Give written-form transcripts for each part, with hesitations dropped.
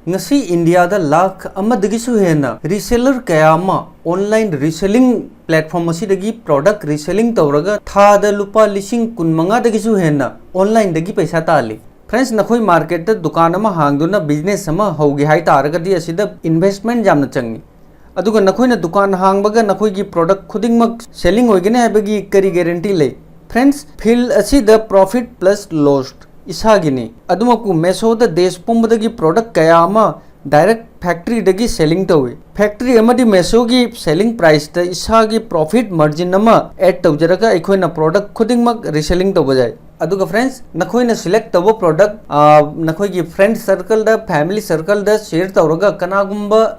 ngasi India da lakh amadagi su hena reseller kaya ama online reselling platform asidagi product reselling tawraga tha da lupa lising kunmanga dagi su hena online dagi paisa tali. Friends, nakhoi market da dukan ama hangduna business ama hogi hai taragadi asida investment jamna changi. अदुगा नखोइना दुकान हांगबगा नखोइगी product खुदिंगमक selling होइगने हाइबगी करी गारंटी ले. Friends, field असि द profit plus loss इसागिनी अदुमकु मेसो द देश पुंबदगी प्रोडक्ट कया अमा डायरेक्ट फैक्ट्री दगी सेलिंग तवे. फैक्ट्री अमदी मेसो की सेलिंग प्राइस द इसागी प्रॉफिट मार्जिन अमा ऐड तवजरगा अखोइना प्रोडक्ट खुदिंगमक रीसेलिंग तवजाय. अदुगा फ्रेंड्स, नखोइना सिलेक्ट तवो प्रोडक्ट नखोइगी फ्रेंड सर्कल द फैमिली सर्कल द शेयर तवरगा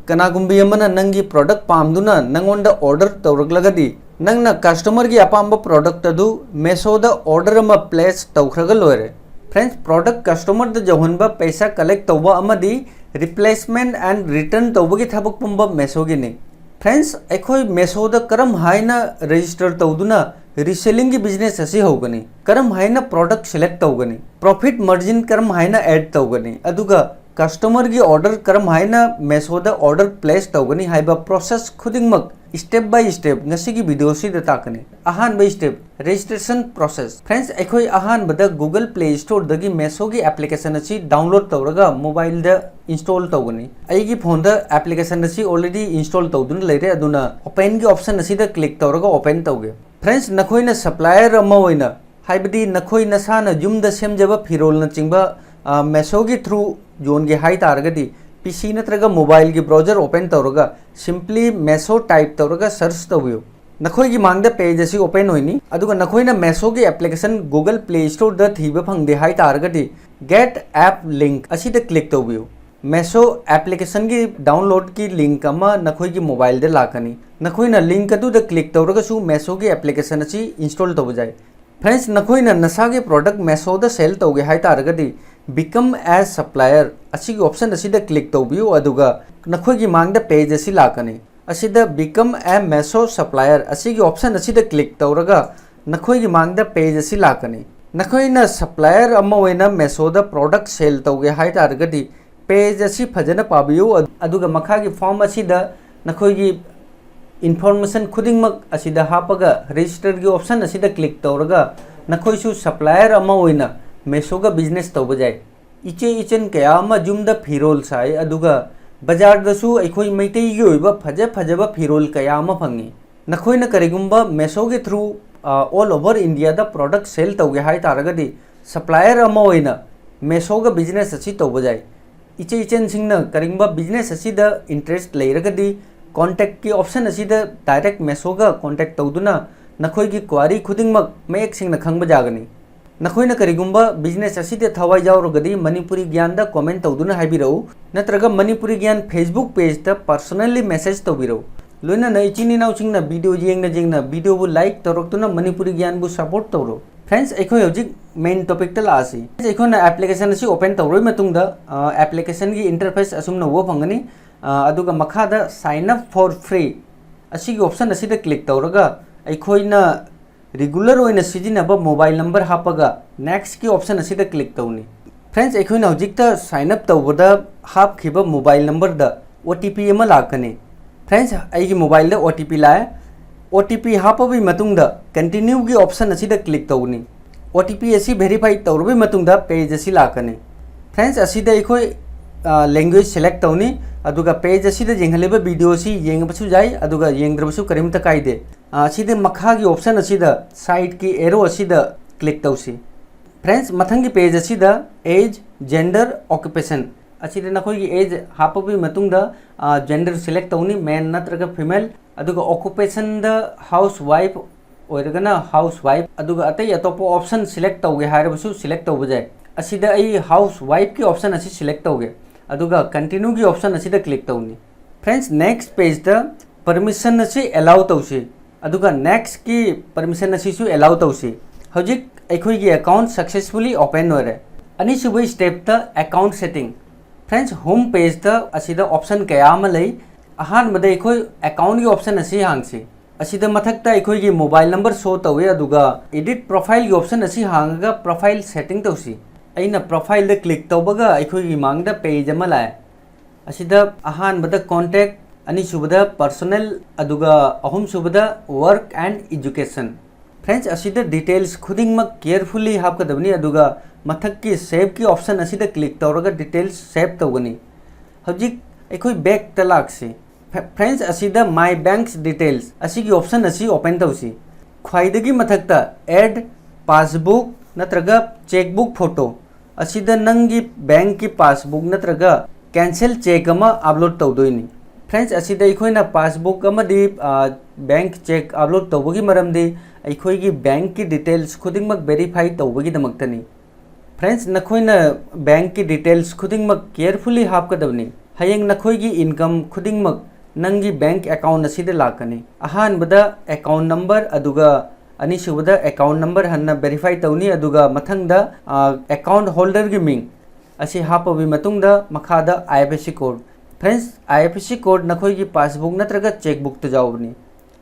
कनागुंबी अमना नंगी प्रोडक्ट पामदुना नंगोंदा ऑर्डर तवरगलगदी नंगना कस्टमर की अपांब प्रोडक्ट अदु मेसो द ऑर्डर अमा प्लेस तवखरगा लोरे. फ्रेंड्स, प्रोडक्ट कस्टमर द जहोनबा पैसा कलेक्ट तवबा अमदी रिप्लेसमेंट एंड रिटर्न तवबगी थबक पुंबा मेसोगी ने. फ्रेंड्स, अखोई मेसो द करम हाइना रजिस्टर तवदुना रीसेलिंग की बिजनेस असी होगनी करम हाइना प्रोडक्ट सिलेक्ट तवगनी प्रॉफिट मार्जिन करम हाइना ऐड तवगनी अदुगा कस्टमर की ऑर्डर करम हाइना मेसो द ऑर्डर प्लेस तवगनी हाइबा प्रोसेस खुदिंगमक स्टेप बाय स्टेप ngasi की वीडियो सी ताकने. अहान by step registration process. Friends, अखोई अहान बद गूगल प्ले स्टोर दगी मेसो की एप्लीकेशन असी डाउनलोड तवरगा मोबाइल द इंस्टॉल तवगनी. अईगी फोन द एप्लीकेशन असी ऑलरेडी इंस्टॉल तवदुन लेरे अदुना ओपन की ऑप्शन असी द क्लिक तवरगा ओपन तवगे. फ्रेंड्स, नखोइना सप्लायर अमा होइना हाइबदी नखोइ नसाना जुमदा सेमजबा फिरोल न चिंगबा मेसो की थ्रू जोन के हाई तारगदी पीसी नत्रगा मोबाइल की browser open तौरगा simply Meesho type तौरगा सर्च तवियो. नखोई की मांगदा पेज असी ओपन होइनी अदुगा नखोइना मेसो की एप्लीकेशन गूगल प्ले स्टोर द थीबा फंगदे हाई तारगदी गेट ऐप लिंक असी द क्लिक तवियो. मेसो एप्लीकेशन की डाउनलोड की लिंक अमा नखोई की मोबाइल दे लाकनी नखोइना लिंक अदु द क्लिक तौरगा सु मेसो की एप्लीकेशन असी इंस्टॉल तवजाय. फ्रेंड्स, नखोइना नसा के प्रोडक्ट मेसो द सेल तौगे हाई तारगदी बिकम एज सप्लायर असिगी ऑप्शन असिद क्लिक तौबियो अदुगा नखोइगी मांगदा पेज असी लाकनी असिद बिकम ए मेसो सप्लायर असिगी ऑप्शन असिद क्लिक तौरगा नखोइगी मांगदा पेज असी लाकनी. नखोइना सप्लायर अमा ओइना मेसो द प्रोडक्ट सेल तौगे हाई तारगदी पेज असी फजना पाबियो अदुगा मखागी फॉर्म असिद नखोइगी इन्फॉर्मेशन खुदिंगमक असिद हापगा रजिस्टर की ऑप्शन असिद क्लिक तौरगा नखोइसु सप्लायर अमा ओइना मेसो का बिजनेस तब जाए. इचे इचन कया अमा जुमदा फिरोल साय अदुगा बाजार दसु अखोई मैतैगी ओइबा फजब फिरोल कया अमा फंगी. नखोइना करिगुंबा मेसो के थ्रू ऑल ओवर इंडिया द प्रोडक्ट सेल तौगे हाई तारगदी सप्लायर अमा ओइना मेसो का बिजनेस असी तब जाए. इचे इचन सिंगना करिगुंबा बिजनेस असी द इंटरेस्ट लेरगदी कॉन्टैक्ट की ऑप्शन असी द डायरेक्ट मेसो का कॉन्टैक्ट तौदुना नखोइगी क्वारी खुदिंगमक मयेक सिंगना खंगबा जागनी. नखोइना करिगुंबा बिजनेस असिदे थवाई जाउरगदी मणिपुरी ज्ञान द कमेंट तौदुना हाइबिरौ नत्रगा मणिपुरी ज्ञान फेसबुक पेज द पर्सनली मेसेज तौबिरौ. लोइना न इचिनि नाउचिंगना वीडियो जेंगना वीडियो बु लाइक तौरक्तुना मणिपुरी ज्ञान बु सपोर्ट तौरो. फ्रेंड्स, अखोइ हौजिक मेन टॉपिक त लासी अखोइना एप्लीकेशन असी ओपन तौरोइ मतुंगदा एप्लीकेशन की इंटरफेस असुमना वो फंगनी अदुगा मखादा साइन अप फॉर फ्री असिगी ऑप्शन असिदा क्लिक तौरगा अखोइना रेगुलर ओइना सिजिनबा मोबाइल नंबर हापगा नेक्स्ट की ऑप्शन असिदा क्लिक तौनी. फ्रेंड्स, अखोइना हौजिकता साइन अप तौबदा हापखिबा मोबाइल नंबर द ओटीपी अमा लाकने. फ्रेंड्स, आइगी मोबाइल द ओटीपी लाए ओटीपी हापबी मतुंगदा कंटिन्यू की ऑप्शन असिदा क्लिक तौनी. ओटीपी असी वेरीफाई तौरबी मतुंगदा पेज असी लाकने. फ्रेंड्स, असिदा अखोइ लैंग्वेज सिलेक्ट तौनी अदुगा पेज असिदा जेंगलेबा वीडियो सी येंगबसु जाय अदुगा येंगद्रबसु करिमता कायदे. असिदे मखागी ऑप्शन असिदा साइड की एरो असिदा क्लिक तौसी. फ्रेंड्स, मथंगी पेज असिदा एज जेंडर ऑक्युपेशन असिदे नखोइगी एज हापबी मतुंगदा जेंडर सिलेक्ट तौनी मेन नत्रगा फीमेल अदुगा ऑक्युपेशन द हाउस वाइफ ओइरगना हाउस वाइफ अदुगा अतै अतोप ऑप्शन सिलेक्ट तौगे हायरबसु सिलेक्ट तौब जाय. असिदा आई हाउस वाइफ की ऑप्शन असी सिलेक्ट तौगे अदुगा कंटिन्यू की ऑप्शन असिदा क्लिक तौनी. फ्रेंड्स, नेक्स्ट पेज द परमिशन असी अलाउ तौसी अदुगा नेक्स्ट की परमिशन असीसु अलाउ तौसी. हौजिक अखोइगी अकाउंट सक्सेसफुली ओपन होरे. अनिसुबई स्टेप द account setting. Friends, home page द असिदा ऑप्शन कया अमा लई अहानबदा अखोइ अकाउंट की ऑप्शन असी हांगसी असिदा मथक्ता अखोइगी मोबाइल नंबर शो तौवे अदुगा एडिट प्रोफाइल की ऑप्शन असी हांगगा प्रोफाइल सेटिंग तौसी. अइना प्रोफाइल द क्लिक तौबगा अखोइगी मांगदा पेज अमा लाए. असिदा अहानबदा कॉन्टैक्ट, अनीसुबदा पर्सनल, अदुगा अहुमसुबदा वर्क एंड एजुकेशन। फ्रेंड्स असिदा डिटेल्स खुदिंगमक केयरफुली हापकदबनी, अदुगा मथक की सेव की ऑप्शन असिदा क्लिक तौरगा डिटेल्स सेव तौगनी। हजिक अखोई बैक तलाक्सी फ्रेंड्स असिदा माय बैंक्स डिटेल्स असिगी ऑप्शन असी ओपन तौसी। ख्वाइदगी मथक्ता ऐड पासबुक नत्रगा चेकबुक फोटो असिदा नंगी बैंक की पासबुक नत्रगा कैंसिल चेक अमा अपलोड तौदोइनी। फ्रेंड्स असिदा अखोइना पासबुक अमदी बैंक चेक अपलोड तौबगी मरमदी अखोइगी बैंक की डिटेल्स खुदिंगमक वेरीफाई तौबगी दमक्तनी। फ्रेंड्स नखोइना बैंक की डिटेल्स खुदिंगमक केयरफुली हापकदबनी। हयेंग नखोइगी इनकम खुदिंगमक नंगी बैंक अकाउंट असिदा लाकनी। अहानबदा अकाउंट नंबर अदुगा अनीसुबदा अकाउंट नंबर हन्ना वेरीफाई तौनी, अदुगा मथंगदा अकाउंट होल्डर की मिंग असी हापबी मतुंगदा मखादा IFSC code. Friends IFSC code नखोइगी पासबुक नत्रगा चेकबुक त जाओबनी।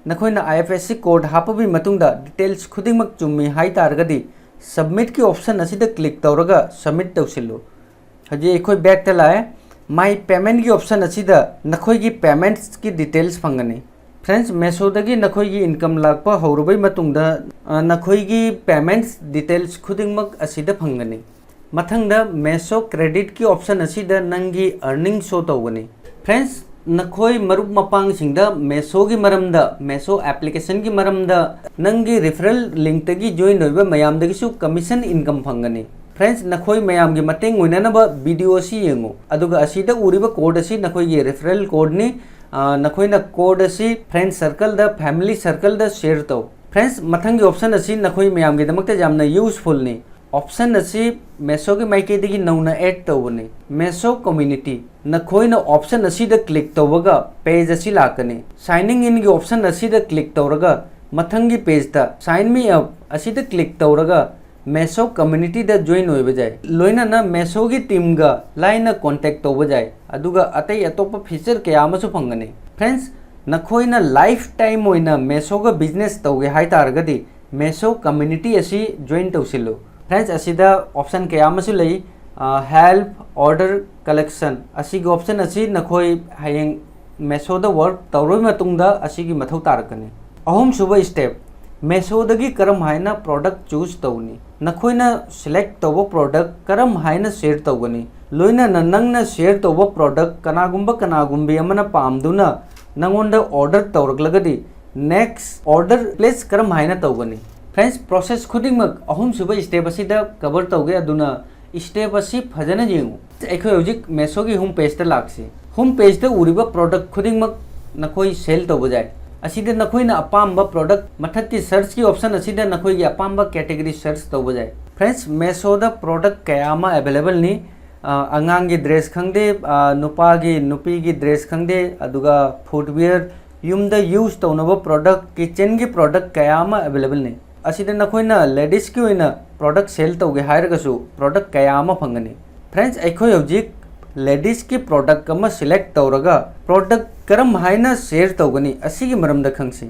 नखोइना IFSC कोड हापबी मतुंगदा डिटेल्स खुदिंगमक चुम्मी हाई तारगदी सबमिट की ऑप्शन असिदा क्लिक तौरगा सबमिट तौसिल्लो। हजे अखोइ बैक तलाए माई पेमेंट की ऑप्शन असिदा नखोइगी पेमेंट्स की डिटेल्स फंगनी। फ्रेंड्स मेसोदगी नखोइगी इनकम लाकपा हौरबई मतुंगदा नखोइगी पेमेंट्स डिटेल्स खुदिंगमक असिदा फंगनी। मथंगदा मेसो क्रेडिट की ऑप्शन असिदा नंगी अर्निंग शो तौगनी। फ्रेंड्स नखोई मरुप मपांग सिंगदा मेसो की मरमदा मेसो एप्लीकेशन की मरमदा नंगी रेफरल लिंक तगी जॉइन होइबा मयामदगिसु कमीशन इनकम फंगनी। फ्रेंड्स नखोई मयाम की मतेंग ओइनानबा वीडियो असी येंगो, अदुगा असिदा उरिबा कोड असी नखोई रेफरल कोड नि नखोइना कोड असी फ्रेंड सर्कल दा फैमिली सर्कल दा शेयर तौ। फ्रेंड्स मथंगी ऑप्शन असी नखोई मयाम की दमकते जामना यूजफुल नि। ऑप्शन असी मेसो की माइकेदगी नौना ऐड तौबनी। मेसो कम्युनिटी नखोइना ऑप्शन असिदा क्लिक तौबगा पेज असी लाकनी। साइनिंग इन की ऑप्शन असिदा क्लिक तौरगा मथंगी पेज ता साइन मी अप असिदा क्लिक तौरगा मेसो कम्युनिटी दा जॉइन होइबा जाय। लोइना ना मेसो की टीम गा लाइना कांटेक्ट तौबा जाय, अदुगा अतै अतोप फीचर कया अमसु फंगनी। फ्रेंड्स नखोइना लाइफ टाइम ओइना मेसो गा बिजनेस तौगे हाई तारगदी मेसो कम्युनिटी असी जॉइन तौसिल्लो। फ्रेंड्स असिदा ऑप्शन कया अमसु लई हेल्प ऑर्डर कलेक्शन असिगी ऑप्शन असी नखोई हयेंग मेसोदा वर्क तौरोइ मतुंगदा असिगी मथौ तारकनी। अहुम सुबह स्टेप मेसोदगी करम हाइना प्रोडक्ट चूज तौनी। नखोइना सिलेक्ट तौबो प्रोडक्ट करम हाइना शेयर तौगनी। लोइना नंगना शेयर तौबो प्रोडक्ट कनागुंबी अमना पामदुना नंगोंदा ऑर्डर तौरगलगदी नेक्स्ट ऑर्डर प्लेस करम हाइना तौगनी। फ्रेंड्स प्रोसेस खुदिंगमक अहुम सुबह स्टेप असिदा कवर तौगे, अदुना स्टेप असी फजना जेंगु। अखोइ हजिक मेसो की होम पेज ता लाक्सी। होम पेज ता उरिबा प्रोडक्ट खुदिंगमक नखोइ सेल तौबा जाय। असिदा नखोइना अपाम्बा प्रोडक्ट मथक की सर्च की ऑप्शन असिदा नखोइगी अपाम्बा कैटेगरी सर्च तौबा जाय। फ्रेंड्स मेसोदा प्रोडक्ट कयामा अवेलेबल नि। अंगांगी ड्रेस खंगदे, नुपागी नुपीगी ड्रेस खंगदे, अदुगा फुटवेयर युमदा यूज तौनबा प्रोडक्ट किचन की प्रोडक्ट कयामा अवेलेबल नि। असिदा नखोइना लेडीज की ओइना प्रोडक्ट सेल तौगे हायरगसु प्रोडक्ट कयामा फंगनी। फ्रेंड्स अखोइ हजिक लेडीज की प्रोडक्ट अमा सिलेक्ट तौरगा प्रोडक्ट करम हाइना शेयर तौगनी असिगी मरमदा खंगसी।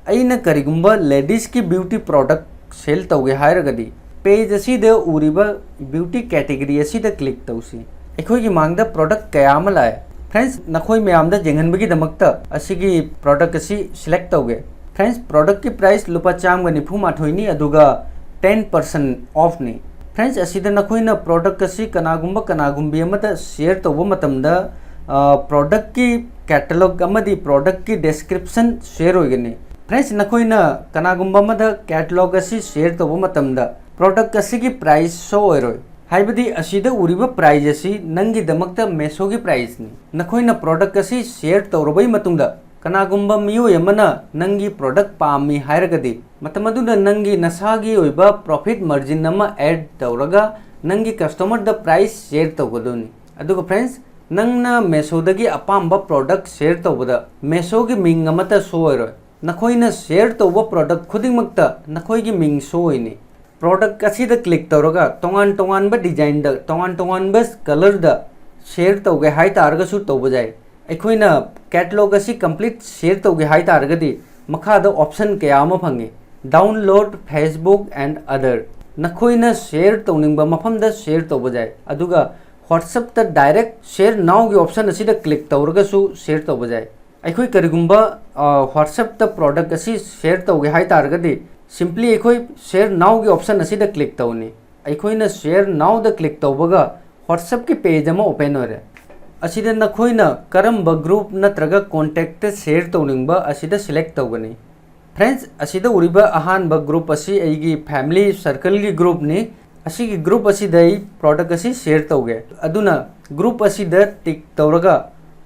अइना करिगुंबा लेडीज की ब्यूटी प्रोडक्ट सेल तौगे हायरगदी पेज असिदा उरिबा ब्यूटी कैटेगरी असिदा क्लिक तौसी। अखोइगी मांगदा प्रोडक्ट कयामा लाए। फ्रेंड्स नखोइ मयामदा जेंगनबगी दमकता असिगी प्रोडक्ट असी सिलेक्ट तौगे। फ्रेंड्स प्रोडक्ट की प्राइस लुपा चामगा निफु माथोइनी, अदुगा 10% ऑफ नि। फ्रेंड्स असिदा नखोइना प्रोडक्ट असी कनागुंबी अमदा शेयर तौबा मतमदा प्रोडक्ट की कैटलॉग अमदी प्रोडक्ट की डिस्क्रिप्शन शेयर होइगनी। फ्रेंड्स नखोइना कनागुंबा अमदा कैटलॉग असी शेयर तौबा मतमदा प्रोडक्ट असिगी प्राइस शो होइरोय। हाइबदी असिदा उरिबा प्राइस असी नंगी दमकता मेसो की प्राइस नि। नखोइना प्रोडक्ट असी शेयर तौरबई मतुंगदा कनागुंबा मियोय अमना नंगी प्रोडक्ट पामी हायरगदी मतमदुदा नंगी नसागी ओइबा प्रॉफिट मार्जिन अमा ऐड तौरगा नंगी कस्टमर द प्राइस शेयर तौगदोनी। अदुगा फ्रेंड्स नंगना मेसोदगी अपाम्बा प्रोडक्ट शेयर तौबदा मेसो की मिंग अमता शो होइरोय। नखोइना शेयर तौबा प्रोडक्ट खुदिंगमक्ता नखोइगी मिंग शो होइनी। प्रोडक्ट असिदा क्लिक तौरगा तोंगान तोंगानबा डिजाइन दा तोंगान कलर दा शेयर तौगे हाई तारगसु तौबा जाय। अखोइना कैटलॉग असी कंप्लीट शेयर तौगे हाई तारगदी मखादा ऑप्शन कया अमा fungi. Download Facebook and other नखोइना शेयर तौनिंगबा मफमदा शेयर तौबा जाय, अदुगा WhatsApp ता डायरेक्ट शेयर नाउ की ऑप्शन असिदा क्लिक तौरगसु शेयर तौब जाय अखोई करिगुंबा WhatsApp ता प्रोडक्ट असि शेयर तौगे हाय तारगदि सिंपली अखोई शेयर नाउ की ऑप्शन असिदा क्लिक तौनी अखोइना शेयर नाउ दा क्लिक तौबगा WhatsApp की पेज अमा ओपन होरे असिदा नखोइना करंबा ग्रुप नत्रगा कॉन्टैक्ट शेयर तौनिंगबा असिदा सिलेक्ट तौगनी फ्रेंड्स असिदा उरिबा अहानबा ग्रुप असि एगी फैमिली सर्कल की ग्रुप ने असिगी ग्रुप असिदा प्रोडक्ट असि शेयर तौगे अदुना ग्रुप असिदा टिक तौरगा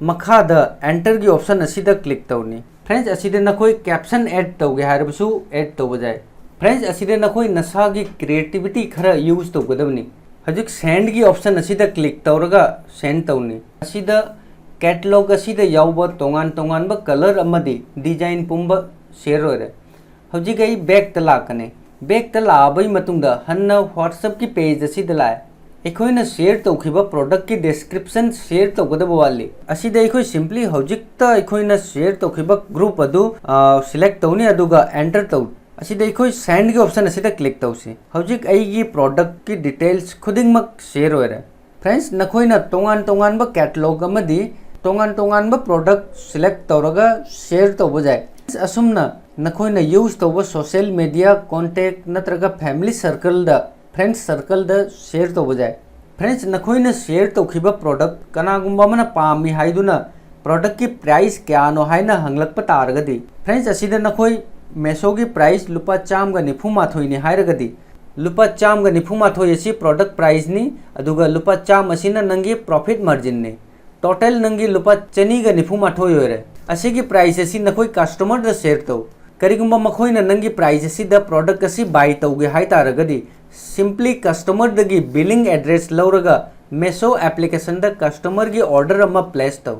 मखादा एंटर की ऑप्शन असिदा क्लिक तौनी फ्रेंड्स असिदा नखोई कैप्शन ऐड तौगे हारबसु ऐड तौब जाय फ्रेंड्स असिदा नखोई नसागी क्रिएटिविटी खरा यूज तौगदबनी हजिक सेंड की ऑप्शन असिदा क्लिक तौरगा सेंड तौनी असिदा कैटलॉग असिदा याउबा तोंगान तोंगानबा कलर अमदी डिजाइन पुंबा शेयर होरे हजिक आई बैक त लाकने बैक त लाबई मतुंगदा हन्ना WhatsApp की पेज असिदा लाए अखोइना शेयर तौखिबा प्रोडक्ट की डिस्क्रिप्शन शेयर तौगदबा वाली असिदा अखोई सिंपली हजिक त अखोइना शेयर तौखिबा ग्रुप अदु सिलेक्ट तौनी अदुगा एंटर तौ असिदा अखोई सेंड की ऑप्शन असिदा क्लिक तौसी हजिक अईगी प्रोडक्ट की डिटेल्स खुदिंगमक शेयर होरे फ्रेंड्स नखोइना तोंगान तोंगानबा कैटलॉग अमदी तोंगान तोंगानबा प्रोडक्ट सिलेक्ट तौरगा शेयर तौब जाय असुमना नखोइना यूज तौबा सोशल मीडिया कॉन्टैक्ट नत्रगा फैमिली सर्कल दा फ्रेंड्स सर्कल दा शेयर तौब जाय फ्रेंड्स नखोइना शेयर तौखिबा प्रोडक्ट कनागुंबा मना पामी हाइदुना प्रोडक्ट की प्राइस क्यानो हाइना हंगलकपा तारगदी फ्रेंड्स असिदा नखोई मेसो की प्राइस लुपा चामगा निफु माथोइनी हाइरगदी लुपा चामगा निफु माथोइ असि प्रोडक्ट प्राइस नि अदुगा लुपा चाम असिना नंगी प्रॉफिट मार्जिन ने टोटल नंगी लुपा चनीगा निफु माथोइ होरे असिगी प्राइस असि नखोई कस्टमर द शेयर तौ करिगुंबा मखोइना नंगी प्राइस असि द प्रोडक्ट असि बाय तौगे हाय तारगदी सिंपली कस्टमर दगी बिलिंग एड्रेस लौरगा मेसो एप्लीकेशन द कस्टमर की ऑर्डर अमा प्लेस तौ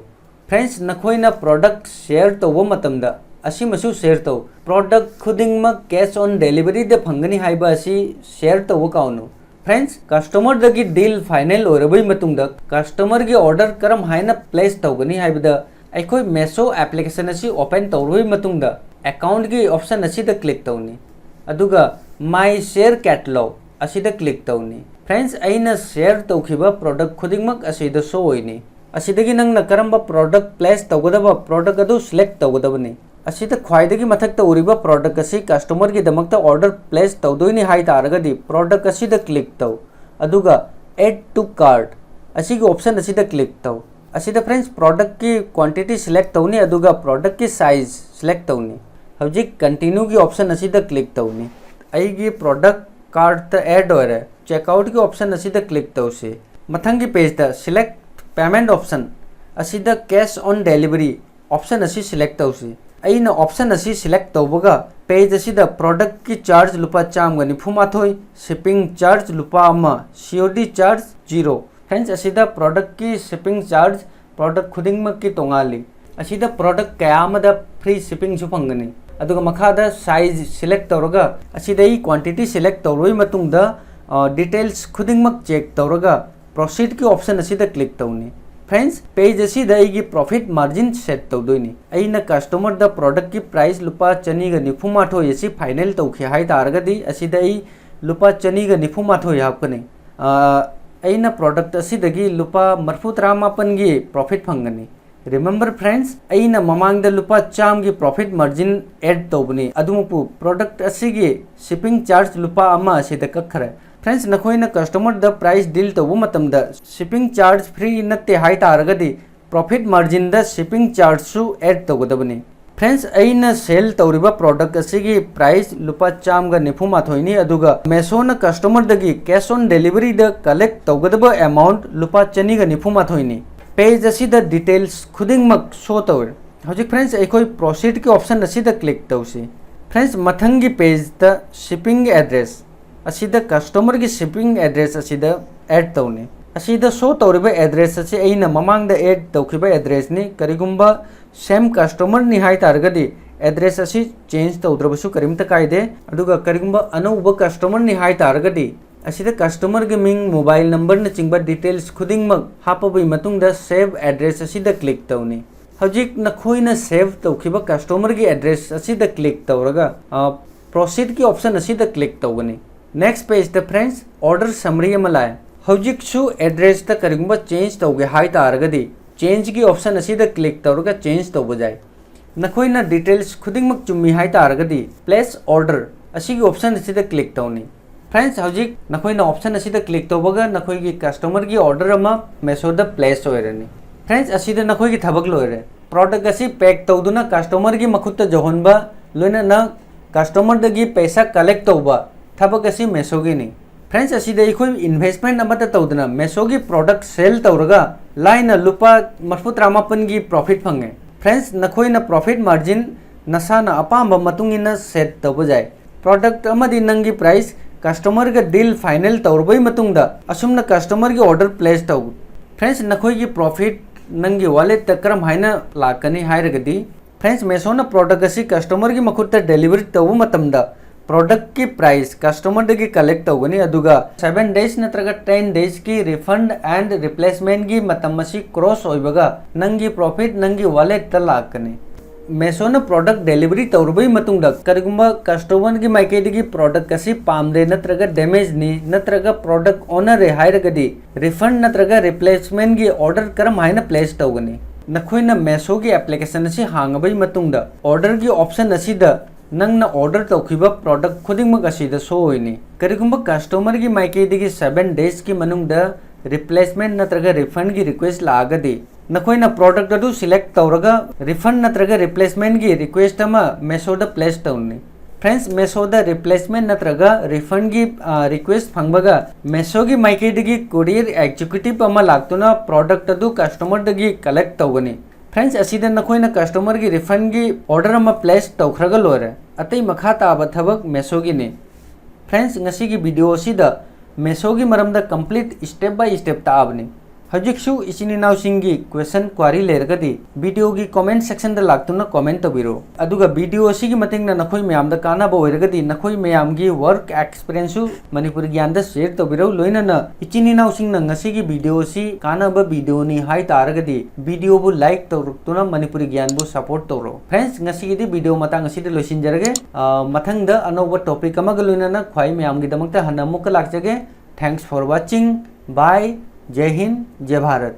फ्रेंड्स नखोइना प्रोडक्ट शेयर तौबा मतमदा असिमसु शेयर तौ प्रोडक्ट खुदिंगमक कैश ऑन डिलीवरी दे फंगनी हाइबा असि शेयर तौबा काउनु फ्रेंड्स कस्टमर दगी डील फाइनल ओरबई मतुंगदा कस्टमर की ऑर्डर करम हाइना प्लेस तौगनी हाइबदा अखोई मेसो एप्लीकेशन असि ओपन तौरबई मतुंगदा अकाउंट की ऑप्शन असिदा क्लिक तौनी अदुगा माय शेयर कैटलॉग असिदा क्लिक तौनी फ्रेंड्स अइना शेयर तौखिबा प्रोडक्ट खुदिंगमक असिदा शो होइनी असिदगी नंगना करंबा प्रोडक्ट प्लेस तौगदबा प्रोडक्ट अदु सिलेक्ट तौगदबनी असिदा ख्वाइदगी मथक्ता उरिबा प्रोडक्ट असि कस्टमर की दमकता ऑर्डर प्लेस तौदोइनी हाइ तारगदी प्रोडक्ट असिदा क्लिक तौ अदुगा ऐड टू कार्ट असिगी ऑप्शन असिदा क्लिक तौ असिदा फ्रेंड्स प्रोडक्ट की क्वांटिटी सिलेक्ट तौनी अदुगा प्रोडक्ट की साइज सिलेक्ट तौनी हजिक कंटिन्यू की ऑप्शन असिदा क्लिक तौनी अईगी प्रोडक्ट कार्ट त ऐड होरे चेकआउट की ऑप्शन असिदा क्लिक तौसी मथंगी पेज द सिलेक्ट पेमेंट ऑप्शन असिदा कैश ऑन डिलीवरी ऑप्शन असी सिलेक्ट तौसी अइना ऑप्शन असी सिलेक्ट तौबगा पेज असिदा प्रोडक्ट की चार्ज लुपा चामगा निफु माथोई शिपिंग चार्ज लुपा अमा COD चार्ज 0 फ्रेंड्स असिदा प्रोडक्ट की शिपिंग चार्ज प्रोडक्ट खुदिंगमक की तोंगाली असिदा प्रोडक्ट कयामदा फ्री शिपिंग सु फंगनी अदुगा मखादा साइज सिलेक्ट तौरगा असिदई क्वांटिटी सिलेक्ट तौरबई मतुंगदा डिटेल्स खुदिंगमक चेक तौरगा प्रोसीड की ऑप्शन असिदा क्लिक तौनी फ्रेंड्स पेज असिदा अईगी प्रॉफिट मार्जिन सेट तौदोइनी अइना कस्टमर द प्रोडक्ट की प्राइस लुपा चनीगा निफु माथोइ असि फाइनल तौखे हाइ तारगदी असिदा अई लुपा चनीगा निफु माथोइ हापकनी अइना प्रोडक्ट असिदगी लुपा मरफु तरामापन गी प्रॉफिट फंगनी रिमेंबर फ्रेंड्स अइना ममांग द लुपा चाम की प्रॉफिट मार्जिन ऐड तौबनी अदुमुपु प्रोडक्ट असिगी शिपिंग चार्ज लुपा अमा असिदा कखरे फ्रेंड्स नखोइना कस्टमर द प्राइस डील तौबु मतमदा शिपिंग चार्ज फ्री नत्ते हाइ तारगदी प्रॉफिट मार्जिन द शिपिंग चार्ज सु ऐड तौगदबनी फ्रेंड्स अइना सेल तौरिबा प्रोडक्ट असिगी प्राइस लुपा चामगा निफु माथोइनी अदुगा मेसोना कस्टमर दगी कैश ऑन डिलीवरी द कलेक्ट तौगदबा अमाउंट लुपा चनीगा निफु माथोइनी पेज असिदा डिटेल्स खुदिंगमक शो तौर हजिक फ्रेंड्स अखोई प्रोसीड की ऑप्शन असिदा क्लिक तौसी फ्रेंड्स मथंगी पेज द शिपिंग एड्रेस असिदा कस्टमर की शिपिंग एड्रेस असिदा ऐड तौनी असिदा शो तौरिबा एड्रेस असी अइना ममांग द ऐड तौखिबा एड्रेस नि करिगुंबा सेम कस्टमर नि हाइ तारगदी एड्रेस असी चेंज तौद्रबसु करिमत कायदे अदुगा करिगुंबा अनौबा कस्टमर नि हाइ तारगदी असिदा कस्टमर के मिंग मोबाइल नंबर न चिंबा डिटेल्स खुदिंगमक हापबई मतुंगदा सेव एड्रेस असिदा क्लिक तौनी हजिक नखोइना सेव तौखिबा कस्टमर की एड्रेस असिदा क्लिक तौरगा प्रोसीड की ऑप्शन असिदा क्लिक तौगनी नेक्स्ट पेज द फ्रेंड्स ऑर्डर समरी अमा लाए हौजिकसु एड्रेस ता करिगुंबा चेंज तौगे हाई तारगदी चेंज की ऑप्शन असीदा क्लिक तौरगा चेंज तौबा जाय नखोइना डिटेल्स खुदिंगमक चुम्मी हाई तारगदी प्लेस ऑर्डर असीगी ऑप्शन असीदा क्लिक तौनी फ्रेंड्स हौजिक नखोइना ऑप्शन असीदा क्लिक तौबगा नखोइगी कस्टमर की ऑर्डर अमा मेसोदा प्लेस होइरनी फ्रेंड्स असीदा नखोइगी थबक लोइरे प्रोडक्ट असी पैक तौदुना कस्टमर की मखुत्ता जोहनबा लोइना न कस्टमर दगी पैसा कलेक्ट तौबा थबक असी मेसोगी नहीं फ्रेंड्स असीदा इखोइ इन्वेस्टमेंट अमता तौदना मेसोगी प्रोडक्ट सेल तौरगा लाइना लुपा 34 की profit fungi friends नखोइना profit margin नसाना अपाम मतुंगिना सेट तौबा जाय प्रोडक्ट अमदी नंगी प्राइस कस्टमर का डील फाइनल तौरबई मतुंगदा असुमना कस्टमर की ऑर्डर प्लेस तौ फ्रेंड्स नखोइगी प्रॉफिट नंगी वॉलेट तकरम हाइना लाकनी हाइरगदी फ्रेंड्स मेसोना प्रोडक्ट असी कस्टमर की मखुत्ता डिलीवरी तौबा मतमदा प्रोडक्ट की प्राइस कस्टमर दगी कलेक्ट तौगनी अदुगा 7 डेज नत्रगा 10 डेज की रिफंड एंड रिप्लेसमेंट की मतम असी क्रॉस होइबगा नंगी प्रॉफिट नंगी वॉलेट त लाकनी मेसोना प्रोडक्ट डिलीवरी तौरबई मतुंगदा करिगुंबा कस्टमर की माइकेदगी प्रोडक्ट असी पामदे नत्रगा डैमेज नी नत्रगा प्रोडक्ट ओनर रे हाइरगदी रिफंड नत्रगा रिप्लेसमेंट की ऑर्डर करम हाइना प्लेस तौगनी नखोइना मेसो की एप्लीकेशन असी हांगबई मतुंगदा ऑर्डर की ऑप्शन असीदा नंगना ऑर्डर तौखिबा प्रोडक्ट खुदिंगमक असीदा शो होइनी करिगुंबा कस्टमर की माइकेदगी 7 डेज की मनुंगदा रिप्लेसमेंट नत्रगा रिफंड की रिक्वेस्ट लागदी नखोइना प्रोडक्ट अदु सिलेक्ट तौरगा रिफंड नत्रगा रिप्लेसमेंट की रिक्वेस्ट अमा मेसोदा प्लेस तौनी फ्रेंड्स मेसोदा रिप्लेसमेंट नत्रगा रिफंड की रिक्वेस्ट फंगबगा मेसो की माइकेदगी कुरियर एग्जीक्यूटिव अमा लागतुना प्रोडक्ट अदु कस्टमर दगी कलेक्ट तौगनी फ्रेंड्स असीदा नखोइना कस्टमर की रिफंड की ऑर्डर अमा प्लेस तौखरगा लोरे अतई मखा ताबा थबक मेसो की ने फ्रेंड्स ngasi की वीडियो असीदा मेसो की मरमदा कंप्लीट स्टेप बाय स्टेप ताबनी हजिकसु इसिनी नाउसिंगी क्वेश्चन क्वारी लेरगदी वीडियो की कमेंट सेक्शन दा लागतुना कमेंट तबिरो अदुगा वीडियो असीगी मतिंगना नखोइ मयामदा कानाबा ओइरगदी नखोइ मयामगी वर्क एक्सपीरियंसु मणिपुर ज्ञानदा शेयर तबिरो लोइनना इचिनी नाउसिंगना ngasi की वीडियो असी कानाबा वीडियो नि हाई तारगदी वीडियो बु लाइक तौरुक्तुना मणिपुर ज्ञान बु सपोर्ट तौरो फ्रेंड्स ngasi की वीडियो मतंग असीदे लोसिनजरगे मथंगदा अनोबा टॉपिक अमगा लोइनना ख्वाइ मयामगी दमकता हना मुक लाक्जगे थैंक्स फॉर वाचिंग बाय जय हिंद जय भारत।